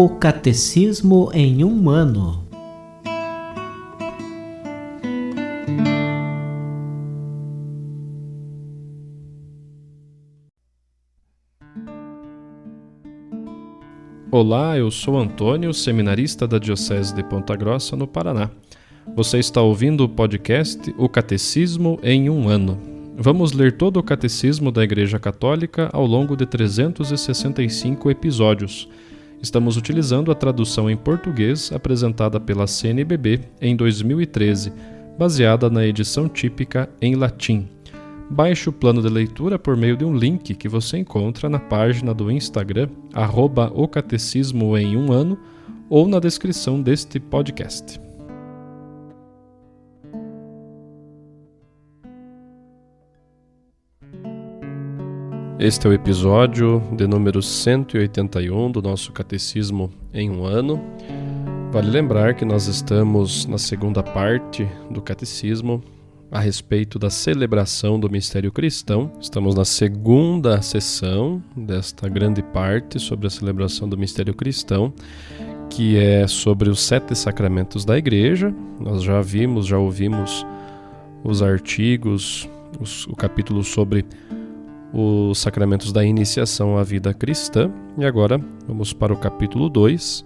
O Catecismo em um ano. Olá, eu sou Antônio, seminarista da Diocese de Ponta Grossa, no Paraná. Você está ouvindo o podcast O Catecismo em um ano. Vamos ler todo o Catecismo da Igreja Católica ao longo de 365 episódios. Estamos utilizando a tradução em português apresentada pela CNBB em 2013, baseada na edição típica em latim. Baixe o plano de leitura por meio de um link que você encontra na página do Instagram, @o Catecismo em um ano, ou na descrição deste podcast. Este é o episódio de número 181 do nosso Catecismo em um ano. Vale lembrar que nós estamos na segunda parte do Catecismo, a respeito da celebração do mistério cristão. Estamos na segunda sessão desta grande parte sobre a celebração do mistério cristão, que é sobre os 7 sacramentos da Igreja. Nós já ouvimos os artigos, o capítulo sobre os sacramentos da iniciação à vida cristã. E agora vamos para o capítulo 2,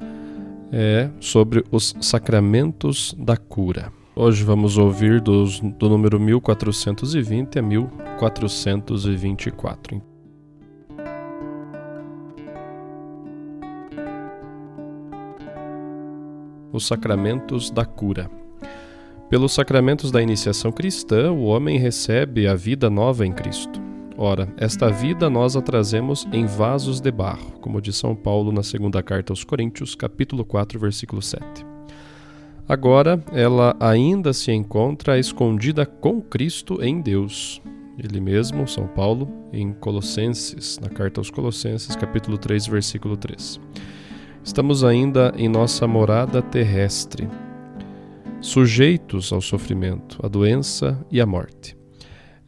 sobre os sacramentos da cura. Hoje vamos ouvir do número 1420 a 1424. Os sacramentos da cura. Pelos sacramentos da iniciação cristã, o homem recebe a vida nova em Cristo. Ora, esta vida nós a trazemos em vasos de barro, como diz São Paulo na segunda carta aos Coríntios, capítulo 4, versículo 7. Agora, ela ainda se encontra escondida com Cristo em Deus. Ele mesmo, São Paulo, em Colossenses, na carta aos Colossenses, capítulo 3, versículo 3. Estamos ainda em nossa morada terrestre, sujeitos ao sofrimento, à doença e à morte.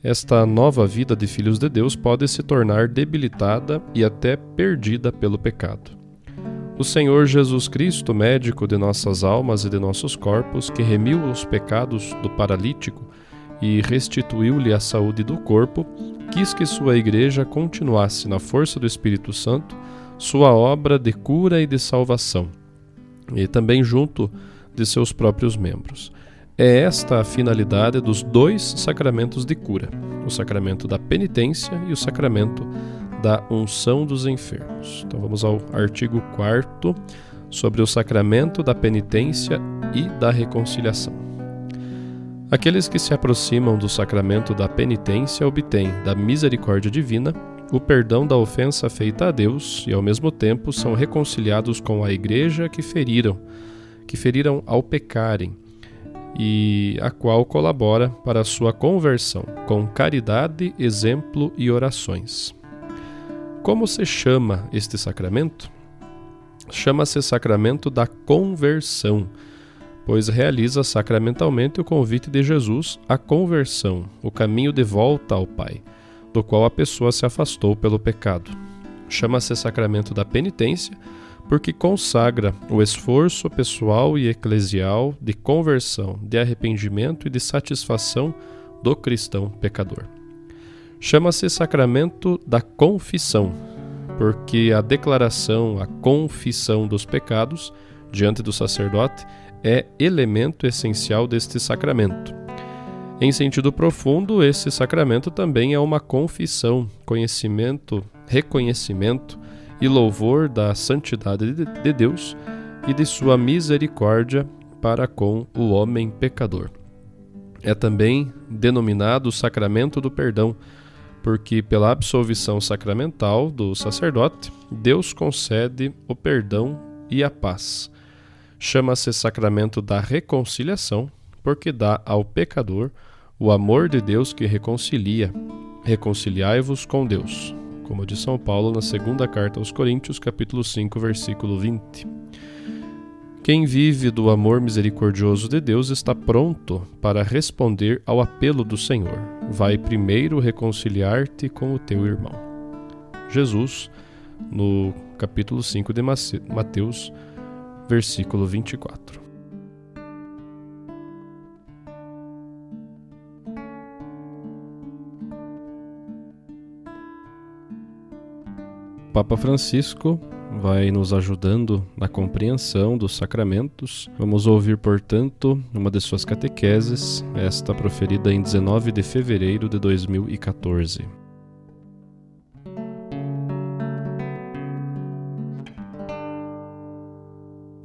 Esta nova vida de filhos de Deus pode se tornar debilitada e até perdida pelo pecado. O Senhor Jesus Cristo, médico de nossas almas e de nossos corpos, que remiu os pecados do paralítico e restituiu-lhe a saúde do corpo, quis que sua igreja continuasse na força do Espírito Santo sua obra de cura e de salvação, e também junto de seus próprios membros. É esta a finalidade dos 2 sacramentos de cura, o sacramento da penitência e o sacramento da unção dos enfermos. Então vamos ao artigo 4º sobre o sacramento da penitência e da reconciliação. Aqueles que se aproximam do sacramento da penitência obtêm da misericórdia divina o perdão da ofensa feita a Deus e ao mesmo tempo são reconciliados com a igreja que feriram ao pecarem, e a qual colabora para a sua conversão com caridade, exemplo e orações. Como se chama este sacramento? Chama-se sacramento da conversão, pois realiza sacramentalmente o convite de Jesus à conversão, o caminho de volta ao Pai, do qual a pessoa se afastou pelo pecado. Chama-se sacramento da penitência, porque consagra o esforço pessoal e eclesial de conversão, de arrependimento e de satisfação do cristão pecador. Chama-se sacramento da confissão, porque a declaração, a confissão dos pecados diante do sacerdote é elemento essencial deste sacramento. Em sentido profundo, esse sacramento também é uma confissão, reconhecimento e louvor da santidade de Deus e de sua misericórdia para com o homem pecador. É também denominado sacramento do perdão, porque pela absolvição sacramental do sacerdote, Deus concede o perdão e a paz. Chama-se sacramento da reconciliação, porque dá ao pecador o amor de Deus que reconcilia. Reconciliai-vos com Deus, como diz São Paulo na segunda carta aos Coríntios, capítulo 5, versículo 20. Quem vive do amor misericordioso de Deus está pronto para responder ao apelo do Senhor. Vai primeiro reconciliar-te com o teu irmão. Jesus, no capítulo 5 de Mateus, versículo 24. O Papa Francisco vai nos ajudando na compreensão dos sacramentos. Vamos ouvir, portanto, uma de suas catequeses, esta proferida em 19 de fevereiro de 2014.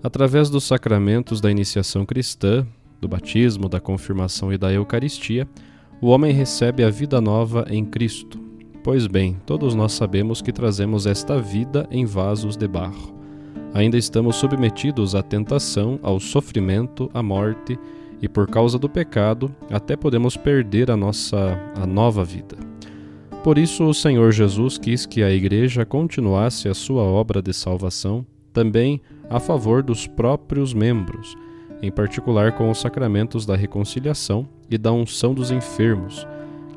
Através dos sacramentos da iniciação cristã, do batismo, da confirmação e da Eucaristia, o homem recebe a vida nova em Cristo. Pois bem, todos nós sabemos que trazemos esta vida em vasos de barro. Ainda estamos submetidos à tentação, ao sofrimento, à morte, e por causa do pecado, até podemos perder a nova vida. Por isso, o Senhor Jesus quis que a Igreja continuasse a sua obra de salvação, também a favor dos próprios membros, em particular com os sacramentos da reconciliação e da unção dos enfermos,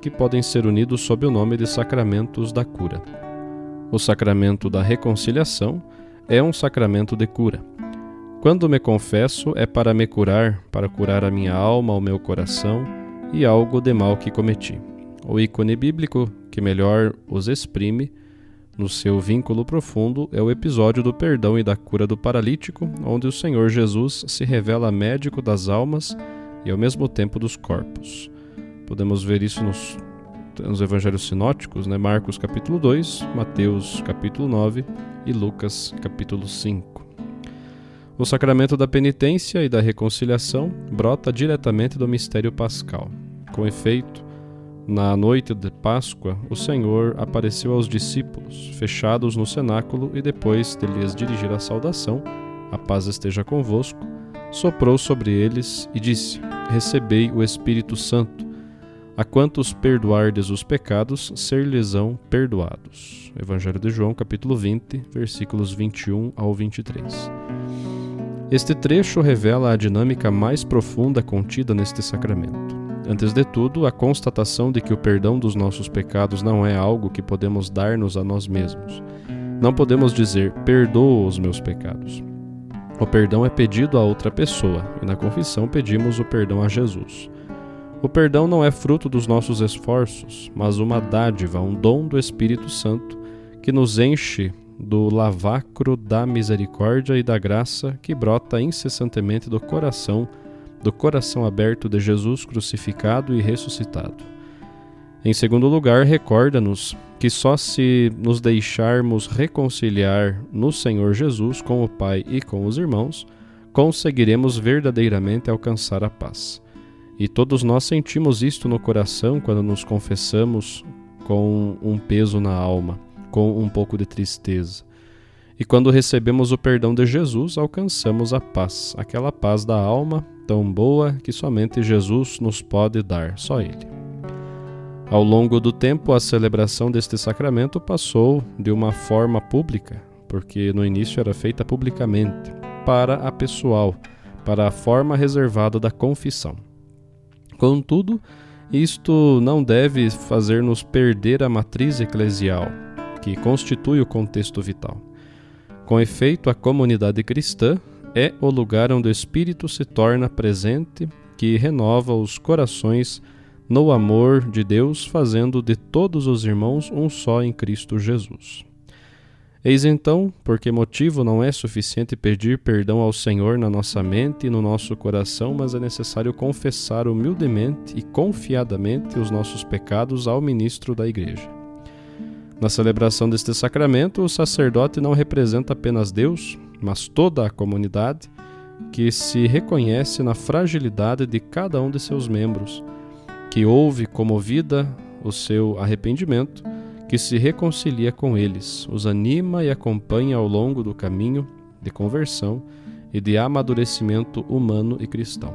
que podem ser unidos sob o nome de sacramentos da cura. O sacramento da reconciliação é um sacramento de cura. Quando me confesso, é para me curar, para curar a minha alma, o meu coração e algo de mal que cometi. O ícone bíblico que melhor os exprime, no seu vínculo profundo, é o episódio do perdão e da cura do paralítico, onde o Senhor Jesus se revela médico das almas e ao mesmo tempo dos corpos. Podemos ver isso nos evangelhos sinóticos, Marcos capítulo 2, Mateus capítulo 9 e Lucas capítulo 5. O sacramento da penitência e da reconciliação brota diretamente do mistério pascal. Com efeito, na noite de Páscoa, o Senhor apareceu aos discípulos, fechados no cenáculo, e depois de lhes dirigir a saudação, a paz esteja convosco, soprou sobre eles e disse: recebei o Espírito Santo. A quantos perdoardes os pecados, ser-lhes-ão perdoados. Evangelho de João, capítulo 20, versículos 21 ao 23. Este trecho revela a dinâmica mais profunda contida neste sacramento. Antes de tudo, a constatação de que o perdão dos nossos pecados não é algo que podemos dar-nos a nós mesmos. Não podemos dizer, perdoa os meus pecados. O perdão é pedido a outra pessoa, e na confissão pedimos o perdão a Jesus. O perdão não é fruto dos nossos esforços, mas uma dádiva, um dom do Espírito Santo que nos enche do lavacro da misericórdia e da graça que brota incessantemente do coração aberto de Jesus crucificado e ressuscitado. Em segundo lugar, recorda-nos que só se nos deixarmos reconciliar no Senhor Jesus com o Pai e com os irmãos, conseguiremos verdadeiramente alcançar a paz. E todos nós sentimos isto no coração quando nos confessamos com um peso na alma, com um pouco de tristeza. E quando recebemos o perdão de Jesus, alcançamos a paz, aquela paz da alma tão boa que somente Jesus nos pode dar, só Ele. Ao longo do tempo, a celebração deste sacramento passou de uma forma pública, porque no início era feita publicamente, para a pessoal, para a forma reservada da confissão. Contudo, isto não deve fazer-nos perder a matriz eclesial, que constitui o contexto vital. Com efeito, a comunidade cristã é o lugar onde o Espírito se torna presente, que renova os corações no amor de Deus, fazendo de todos os irmãos um só em Cristo Jesus. Eis então, por que motivo não é suficiente pedir perdão ao Senhor na nossa mente e no nosso coração, mas é necessário confessar humildemente e confiadamente os nossos pecados ao ministro da Igreja. Na celebração deste sacramento, o sacerdote não representa apenas Deus, mas toda a comunidade, que se reconhece na fragilidade de cada um de seus membros, que ouve comovida o seu arrependimento, que se reconcilia com eles, os anima e acompanha ao longo do caminho de conversão e de amadurecimento humano e cristão.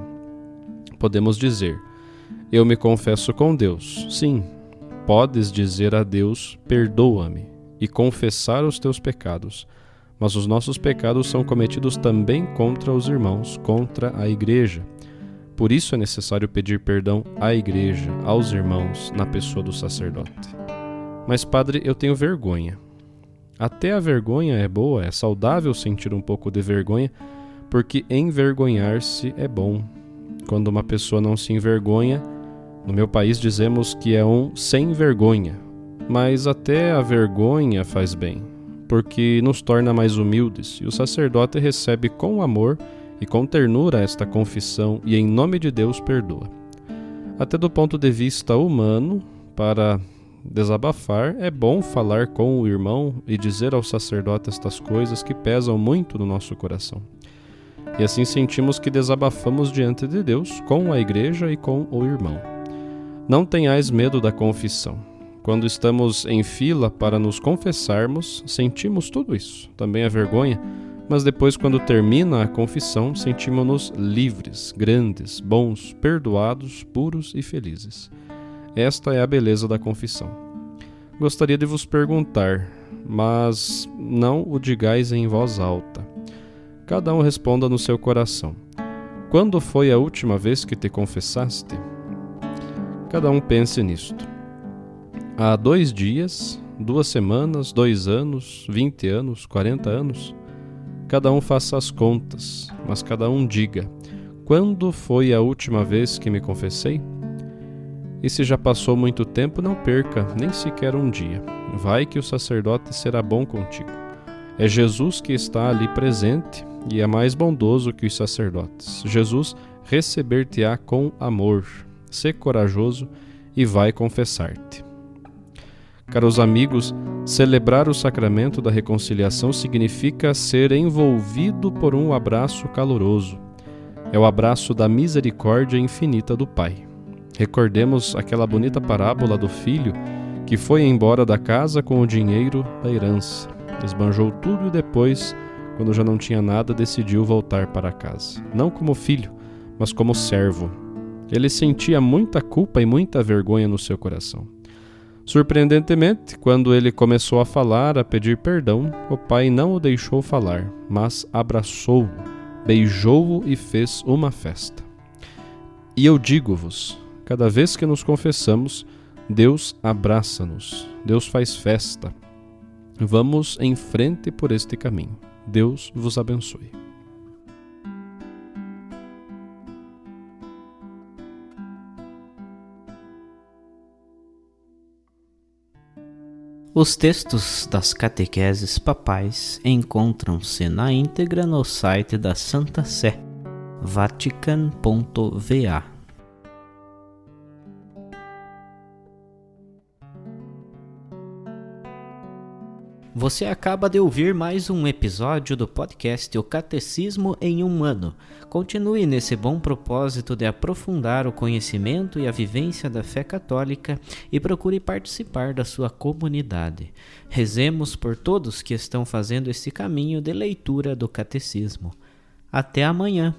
Podemos dizer, eu me confesso com Deus. Sim, podes dizer a Deus, perdoa-me, e confessar os teus pecados, mas os nossos pecados são cometidos também contra os irmãos, contra a Igreja. Por isso é necessário pedir perdão à Igreja, aos irmãos, na pessoa do sacerdote. Mas, padre, eu tenho vergonha. Até a vergonha é boa, é saudável sentir um pouco de vergonha, porque envergonhar-se é bom. Quando uma pessoa não se envergonha, no meu país dizemos que é um sem vergonha, mas até a vergonha faz bem, porque nos torna mais humildes, e o sacerdote recebe com amor e com ternura esta confissão e em nome de Deus perdoa. Até do ponto de vista humano, para desabafar, é bom falar com o irmão e dizer ao sacerdote estas coisas que pesam muito no nosso coração. E assim sentimos que desabafamos diante de Deus, com a igreja e com o irmão. Não tenhais medo da confissão. Quando estamos em fila para nos confessarmos, sentimos tudo isso, também a vergonha, mas depois, quando termina a confissão, sentimos-nos livres, grandes, bons, perdoados, puros e felizes. Esta é a beleza da confissão. Gostaria de vos perguntar, mas não o digais em voz alta. Cada um responda no seu coração. Quando foi a última vez que te confessaste? Cada um pense nisto. Há 2 dias, 2 semanas, 2 anos, 20 anos, 40 anos? Cada um faça as contas, mas cada um diga: quando foi a última vez que me confessei? E se já passou muito tempo, não perca nem sequer um dia. Vai que o sacerdote será bom contigo. É Jesus que está ali presente e é mais bondoso que os sacerdotes. Jesus receber-te-á com amor. Sê corajoso e vai confessar-te. Caros amigos, celebrar o sacramento da reconciliação significa ser envolvido por um abraço caloroso. É o abraço da misericórdia infinita do Pai. Recordemos aquela bonita parábola do filho que foi embora da casa com o dinheiro da herança. Esbanjou tudo e depois, quando já não tinha nada, decidiu voltar para casa. Não como filho, mas como servo. Ele sentia muita culpa e muita vergonha no seu coração. Surpreendentemente, quando ele começou a falar, a pedir perdão, o pai não o deixou falar, mas abraçou-o, beijou-o e fez uma festa. E eu digo-vos, cada vez que nos confessamos, Deus abraça-nos, Deus faz festa. Vamos em frente por este caminho. Deus vos abençoe. Os textos das catequeses papais encontram-se na íntegra no site da Santa Sé, vatican.va. Você acaba de ouvir mais um episódio do podcast O Catecismo em um Ano. Continue nesse bom propósito de aprofundar o conhecimento e a vivência da fé católica e procure participar da sua comunidade. Rezemos por todos que estão fazendo esse caminho de leitura do Catecismo. Até amanhã!